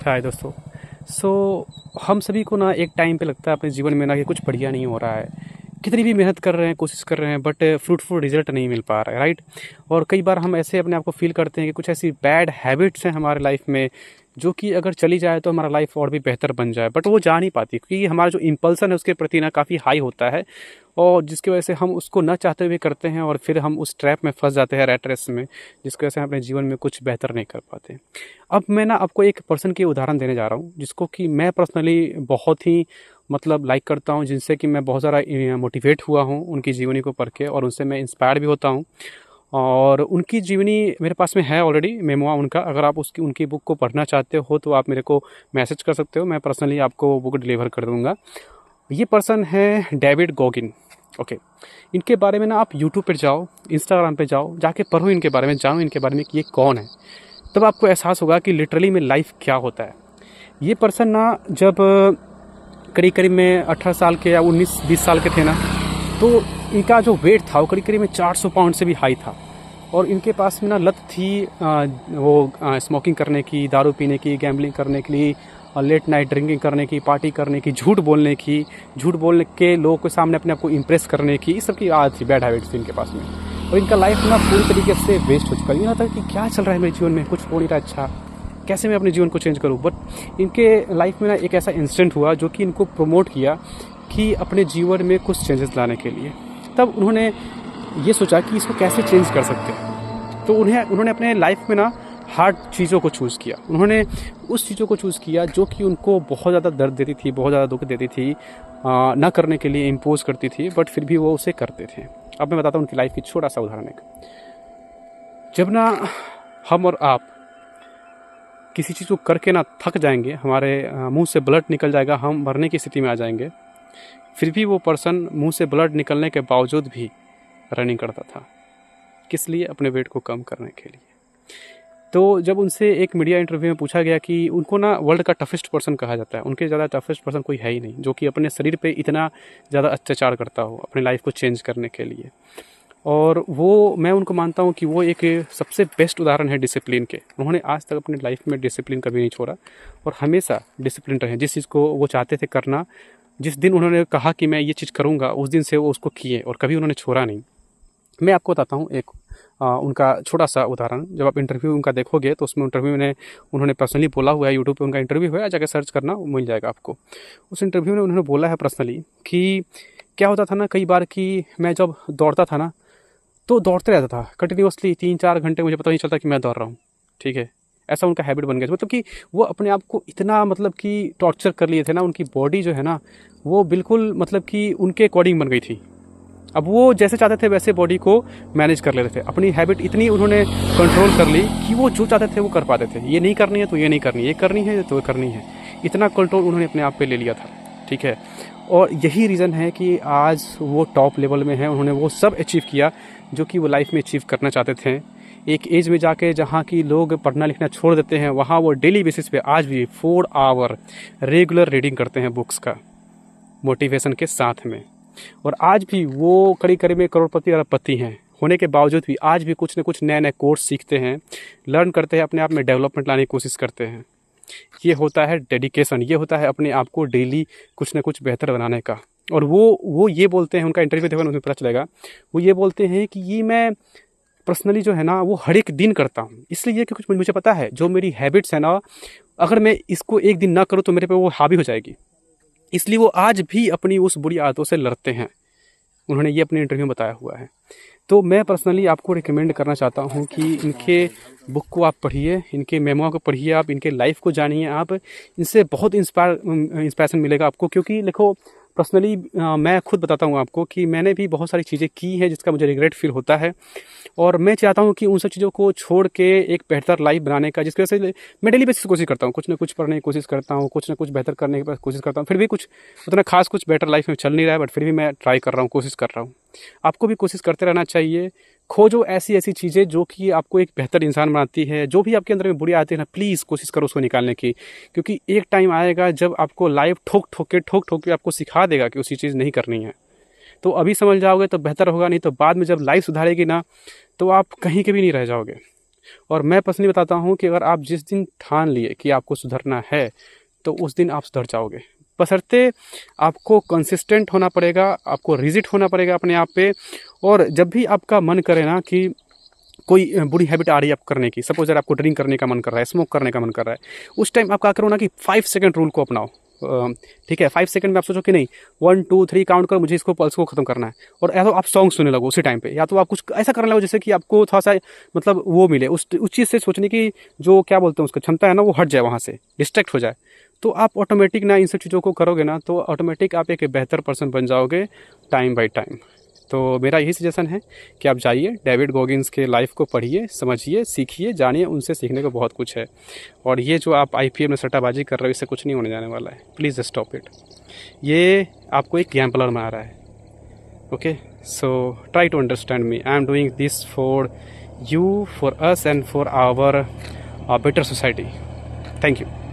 हाय दोस्तों। हम सभी को ना एक टाइम पे लगता है अपने जीवन में ना कि कुछ बढ़िया नहीं हो रहा है। कितनी भी मेहनत कर रहे हैं, कोशिश कर रहे हैं, बट फ्रूटफुल रिजल्ट नहीं मिल पा रहा है, राइट? और कई बार हम ऐसे अपने आप को फ़ील करते हैं कि कुछ ऐसी बैड हैबिट्स हैं हमारे लाइफ में, जो कि अगर चली जाए तो हमारा लाइफ और भी बेहतर बन जाए, बट वो जा नहीं पाती क्योंकि हमारा जो इम्पल्सन है उसके प्रति ना काफ़ी हाई होता है। और जिसकी वजह से हम उसको ना चाहते हुए करते हैं और फिर हम उस ट्रैप में फंस जाते हैं, रैट रेस में, जिसकी वजह से हम अपने जीवन में कुछ बेहतर नहीं कर पाते। अब मैं ना आपको एक पर्सन की उदाहरण देने जा रहा हूँ, जिसको कि मैं पर्सनली बहुत ही लाइक करता हूँ, जिनसे कि मैं बहुत ज़्यादा मोटिवेट हुआ हूँ उनकी जीवनी को पढ़ के, और उनसे मैं इंस्पायर भी होता हूँ। और उनकी जीवनी मेरे पास में है ऑलरेडी, मेमोआ उनका। अगर आप उसकी उनकी बुक को पढ़ना चाहते हो तो आप मेरे को मैसेज कर सकते हो, मैं पर्सनली आपको वो बुक डिलीवर कर दूँगा। ये पर्सन है डेविड गोगिन। ओके, इनके बारे में ना आप यूट्यूब पर जाओ, इंस्टाग्राम पे जाओ, जाके पढ़ो इनके बारे में, जानो इनके बारे में कि ये कौन है। तब आपको एहसास होगा कि लिटरली में लाइफ क्या होता है। ये पर्सन ना जब करीब करीब में 18 साल के या 19-20 साल के थे ना, तो इनका जो वेट था वो करीब करीब में 400 पाउंड से भी हाई था। और इनके पास में ना लत थी स्मोकिंग करने की, दारू पीने की, गैम्बलिंग करने के लिए, लेट नाइट ड्रिंकिंग करने की, पार्टी करने की, झूठ बोलने की, झूठ बोलने के लोगों के सामने अपने आप को इम्प्रेस करने की, इस सब की आदत थी, बैड हैबिट्स थी इनके पास में। और इनका लाइफ ना पूरी तरीके से वेस्ट हो चुका है। ये ना था कि क्या चल रहा है मेरे जीवन में, कुछ हो नहीं रहा अच्छा, कैसे मैं अपने जीवन को चेंज करूँ। बट इनके लाइफ में ना एक ऐसा इंसिडेंट हुआ जो कि इनको प्रमोट किया कि अपने जीवन में कुछ चेंजेस लाने के लिए। तब उन्होंने ये सोचा कि इसको कैसे चेंज कर सकते हैं। तो उन्होंने अपने लाइफ में ना हार्ड चीज़ों को चूज़ किया। उन्होंने उस चीज़ों को चूज़ किया जो कि उनको बहुत ज़्यादा दर्द देती थी, बहुत ज़्यादा दुख देती थी, ना करने के लिए इम्पोज करती थी, बट फिर भी वो उसे करते थे। अब मैं बताता हूँ उनकी लाइफ की छोटा सा उदाहरण। एक जब ना हम और आप किसी चीज़ को करके ना थक जाएंगे, हमारे मुंह से ब्लड निकल जाएगा, हम मरने की स्थिति में आ जाएंगे, फिर भी वो पर्सन मुंह से ब्लड निकलने के बावजूद भी रनिंग करता था। किस लिए? अपने वेट को कम करने के लिए। तो जब उनसे एक मीडिया इंटरव्यू में पूछा गया कि उनको ना वर्ल्ड का टफेस्ट पर्सन कहा जाता है, उनके ज़्यादा टफेस्ट पर्सन कोई है ही नहीं जो कि अपने शरीर पे इतना ज़्यादा अत्याचार करता हो अपनी लाइफ को चेंज करने के लिए। और वो मैं उनको मानता हूँ कि वो एक सबसे बेस्ट उदाहरण है डिसिप्लिन के। उन्होंने आज तक अपनी लाइफ में डिसिप्लिन कभी नहीं छोड़ा और हमेशा डिसिप्लिन रहे। जिस चीज़ को वो चाहते थे करना, जिस दिन उन्होंने कहा कि मैं ये चीज़ करूँगा, उस दिन से वो उसको किए और कभी उन्होंने छोड़ा नहीं। मैं आपको बताता हूँ एक उनका छोटा सा उदाहरण। जब आप इंटरव्यू उनका देखोगे तो उसमें इंटरव्यू में उन्होंने पर्सनली बोला हुआ है, यूट्यूब पे उनका इंटरव्यू है, जाकर सर्च करना मिल जाएगा आपको। उस इंटरव्यू में उन्होंने बोला है पर्सनली कि क्या होता था ना, कई बार कि मैं जब दौड़ता था ना तो दौड़ते रहता था कंटिन्यूसली 3-4 घंटे, मुझे पता नहीं चलता कि मैं दौड़ रहा हूँ। ठीक है, ऐसा उनका हैबिट बन गया। कि वो अपने आप को इतना कि टॉर्चर कर लिए थे ना, उनकी बॉडी जो है ना वो बिल्कुल कि उनके अकॉर्डिंग बन गई थी। अब वो जैसे चाहते थे वैसे बॉडी को मैनेज कर लेते थे। अपनी हैबिट इतनी उन्होंने कंट्रोल कर ली कि वो जो चाहते थे वो कर पाते थे। ये नहीं करनी है तो ये नहीं करनी है, ये करनी है तो करनी है। इतना कंट्रोल उन्होंने अपने आप पे ले लिया था। ठीक है, और यही रीज़न है कि आज वो टॉप लेवल में है। उन्होंने वो सब अचीव किया जो कि वो लाइफ में अचीव करना चाहते थे। एक एज में जाके जहाँ की लोग पढ़ना लिखना छोड़ देते हैं, वहाँ वो डेली बेसिस पे आज भी 4 आवर रेगुलर रीडिंग करते हैं बुक्स का, मोटिवेशन के साथ में। और आज भी वो करीब में करोड़पति अरबपति हैं होने के बावजूद भी आज भी कुछ न कुछ नए नए कोर्स सीखते हैं, लर्न करते हैं, अपने आप में डेवलपमेंट लाने की कोशिश करते हैं। ये होता है डेडिकेशन, ये होता है अपने आप को डेली कुछ न कुछ बेहतर बनाने का। और वो ये बोलते हैं, उनका इंटरव्यू देखो उसमें पता चलेगा, वो ये बोलते हैं कि ये मैं पर्सनली जो है ना वो हर एक दिन करता हूँ, इसलिए कि कुछ मुझे पता है जो मेरी हैबिट्स है ना, अगर मैं इसको एक दिन ना करूँ तो मेरे पे वो हावी हो जाएगी। इसलिए वो आज भी अपनी उस बुरी आदतों से लड़ते हैं। उन्होंने ये अपने इंटरव्यू में बताया हुआ है। तो मैं पर्सनली आपको रिकमेंड करना चाहता हूँ कि इनके बुक को आप पढ़िए, इनके मेमो को पढ़िए, आप इनके लाइफ को जानिए। आप इनसे बहुत इंस्पायरेशन मिलेगा आपको। क्योंकि देखो पर्सनली मैं खुद बताता हूँ आपको कि मैंने भी बहुत सारी चीज़ें की हैं जिसका मुझे रिग्रेट फील होता है, और मैं चाहता हूँ कि उन सब चीज़ों को छोड़ के एक बेहतर लाइफ बनाने का, जिसकी वजह से मैं डेली बेसिस कोशिश करता हूँ, कुछ ना कुछ पढ़ने की कोशिश करता हूँ, कुछ ना कुछ बेहतर करने की कोशिश करता हूँ। फिर भी कुछ उतना खास कुछ बेटर लाइफ में चल नहीं रहा है, बट फिर भी मैं ट्राई कर रहा हूँ, कोशिश कर रहा हूँ। आपको भी कोशिश करते रहना चाहिए। खोजो ऐसी ऐसी चीज़ें जो कि आपको एक बेहतर इंसान बनाती है। जो भी आपके अंदर में बुरी आती है ना, प्लीज़ कोशिश करो उसको निकालने की। क्योंकि एक टाइम आएगा जब आपको लाइफ ठोक ठोक के आपको सिखा देगा कि उसी चीज़ नहीं करनी है। तो अभी समझ जाओगे तो बेहतर होगा, नहीं तो बाद में जब लाइफ सुधारेगी ना तो आप कहीं के भी नहीं रह जाओगे। और मैं पर्सनली बताता हूँ कि अगर आप जिस दिन ठान लिए कि आपको सुधरना है, तो उस दिन आप सुधर जाओगे। बशर्ते आपको कंसिस्टेंट होना पड़ेगा, आपको रिजिड होना पड़ेगा अपने आप पे। और जब भी आपका मन करे ना कि कोई बुरी हैबिट आ रही है आप करने की, सपोज अगर आपको ड्रिंक करने का मन कर रहा है, स्मोक करने का मन कर रहा है, उस टाइम आप क्या करो ना कि 5 सेकंड रूल को अपनाओ। ठीक है, 5 सेकंड में आप सोचो कि नहीं 1 2 3 काउंट कर, मुझे इसको पल्स को खत्म करना है। और या तो आप सॉन्ग सुनने लगो उसी टाइम पे, या तो आप कुछ ऐसा करने लगो जैसे कि आपको थोड़ा सा मतलब वो मिले, उस चीज़ से सोचने की जो क्या बोलते हैं उसका क्षमता है ना, वो हट जाए, वहाँ से डिस्ट्रैक्ट हो जाए। तो आप ऑटोमेटिक ना इन सब चीज़ों को करोगे ना, तो ऑटोमेटिक आप एक बेहतर पर्सन बन जाओगे टाइम बाई टाइम। तो मेरा यही सजेशन है कि आप जाइए डेविड गॉगिन्स के लाइफ को पढ़िए, समझिए, सीखिए, जानिए, उनसे सीखने को बहुत कुछ है। और ये जो आप आईपीएल में सट्टाबाजी कर रहे हो, इससे कुछ नहीं होने जाने वाला है। Please stop it. ये आपको एक गैम्बलर बना रहा है। Okay, so try to understand me. I am doing this for you, for us and for our better society. Thank you.